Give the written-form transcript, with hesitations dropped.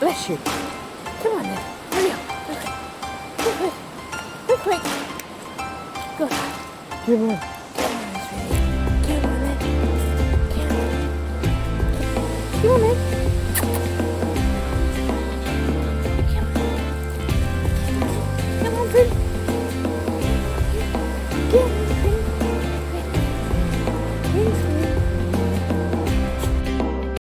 Bless you. Come on then. Hurry up. Quick. Quick. Good. Come on. Come on, sweetie. Come on then. Come on then.